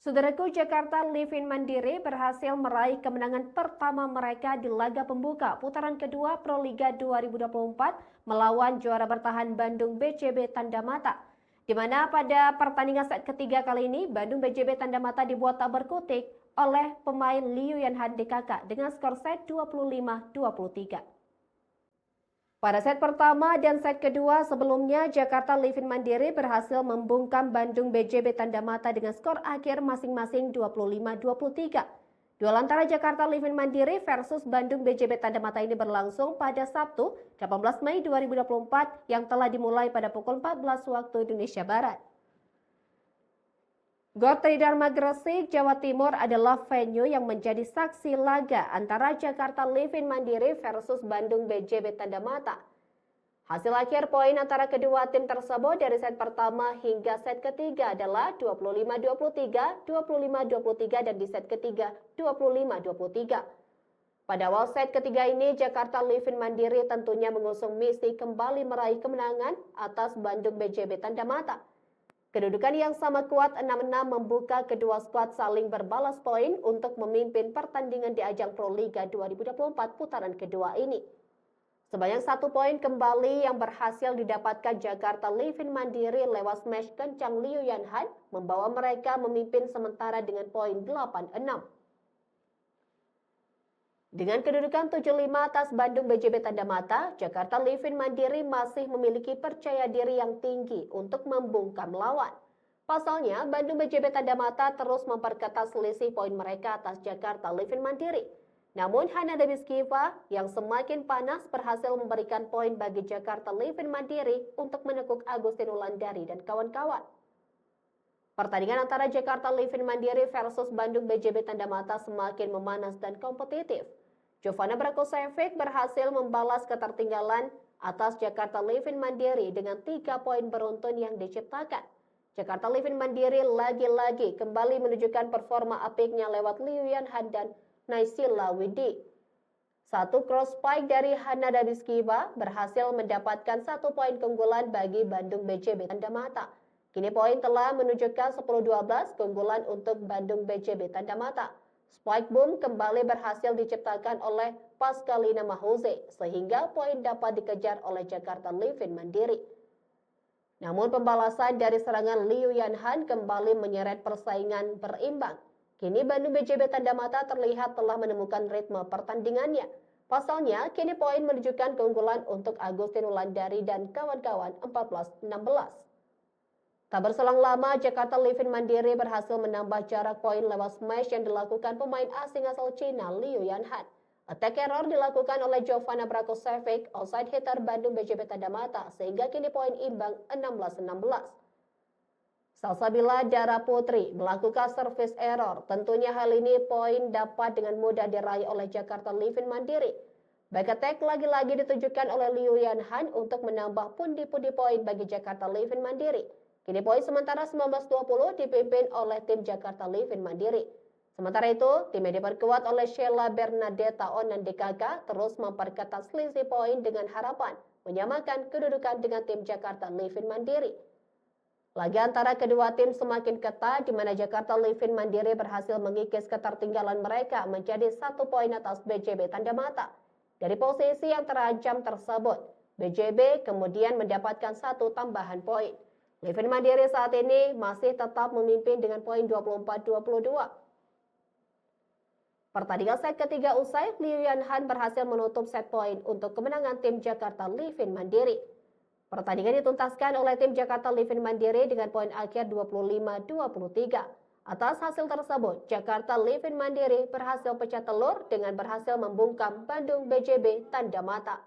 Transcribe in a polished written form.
Saudaraku, Jakarta Living Mandiri berhasil meraih kemenangan pertama mereka di laga pembuka putaran kedua Pro Liga 2024 melawan juara bertahan Bandung BJB Tanda Mata. Di mana pada pertandingan set ketiga kali ini, Bandung BJB Tanda Mata dibuat tak berkutik oleh pemain Liu Yanhan DKK dengan skor set 25-23. Pada set pertama dan set kedua sebelumnya, Jakarta Living Mandiri berhasil membungkam Bandung BJB Tanda Mata dengan skor akhir masing-masing 25-23. Duel antara Jakarta Living Mandiri versus Bandung BJB Tanda Mata ini berlangsung pada Sabtu 18 Mei 2024 yang telah dimulai pada pukul 14 waktu Indonesia Barat. Gor Tridharma Gresik, Jawa Timur adalah venue yang menjadi saksi laga antara Jakarta Living Mandiri versus Bandung BJB Tanda Mata. Hasil akhir poin antara kedua tim tersebut dari set pertama hingga set ketiga adalah 25-23, 25-23 dan di set ketiga 25-23. Pada awal set ketiga ini, Jakarta Living Mandiri tentunya mengusung misi kembali meraih kemenangan atas Bandung BJB Tanda Mata. Kedudukan yang sama kuat 6-6 membuka kedua skuad saling berbalas poin untuk memimpin pertandingan di ajang Pro Liga 2024 putaran kedua ini. Sebanyak 1 poin kembali yang berhasil didapatkan Jakarta Living Mandiri lewat smash kencang Liu Yanhan membawa mereka memimpin sementara dengan poin 8-6. Dengan kedudukan 7-5 atas Bandung BJB Tanda Mata, Jakarta Living Mandiri masih memiliki percaya diri yang tinggi untuk membungkam lawan. Pasalnya, Bandung BJB Tanda Mata terus memperketat selisih poin mereka atas Jakarta Living Mandiri. Namun, Hanada Biskiva yang semakin panas berhasil memberikan poin bagi Jakarta Living Mandiri untuk menekuk Agustin Wulandari dan kawan-kawan. Pertandingan antara Jakarta Living Mandiri versus Bandung BJB Tanda Mata semakin memanas dan kompetitif. Jovana Brakosevic berhasil membalas ketertinggalan atas Jakarta Living Mandiri dengan 3 poin beruntun yang diciptakan. Jakarta Living Mandiri lagi-lagi kembali menunjukkan performa apiknya lewat Liu Yanhan dan Naysila Widi. Satu cross spike dari Hanada Biskiva berhasil mendapatkan 1 poin keunggulan bagi Bandung BJB Tanda Mata. Kini poin telah menunjukkan 10-12 keunggulan untuk Bandung BJB Tanda Mata. Spike boom kembali berhasil diciptakan oleh Pascalina Mahuze sehingga poin dapat dikejar oleh Jakarta Living Mandiri. Namun pembalasan dari serangan Liu Yanhan kembali menyeret persaingan berimbang. Kini Bandung BJB Tanda Mata terlihat telah menemukan ritme pertandingannya. Pasalnya, kini poin menunjukkan keunggulan untuk Agustin Wulandari dan kawan-kawan 14-16. Tak berselang lama, Jakarta Living Mandiri berhasil menambah jarak poin lewat smash yang dilakukan pemain asing asal Cina Liu Yanhan. Attack error dilakukan oleh Jovana Brakosevic, outside hitter Bandung BJB Tanda Mata, sehingga kini poin imbang 16-16. Salsabila Dara Putri melakukan service error. Tentunya hal ini poin dapat dengan mudah diraih oleh Jakarta Living Mandiri. Back attack lagi-lagi ditunjukkan oleh Liu Yanhan untuk menambah pundi-pundi poin bagi Jakarta Living Mandiri. Kini poin sementara 19-20 dipimpin oleh tim Jakarta Living Mandiri. Sementara itu, tim yang diperkuat oleh Sheila Bernadetta Onan DKK terus memperketat selisih poin dengan harapan menyamakan kedudukan dengan tim Jakarta Living Mandiri. Laga antara kedua tim semakin ketat di mana Jakarta Living Mandiri berhasil mengikis ketertinggalan mereka menjadi 1 poin atas BJB Tanda Mata. Dari posisi yang terancam tersebut, BJB kemudian mendapatkan 1 tambahan poin. Living Mandiri saat ini masih tetap memimpin dengan poin 24-22. Pertandingan set ketiga usai, Liu Yanhan berhasil menutup set poin untuk kemenangan tim Jakarta Living Mandiri. Pertandingan dituntaskan oleh tim Jakarta Living Mandiri dengan poin akhir 25-23. Atas hasil tersebut, Jakarta Living Mandiri berhasil pecah telur dengan berhasil membungkam Bandung BJB Tanda Mata.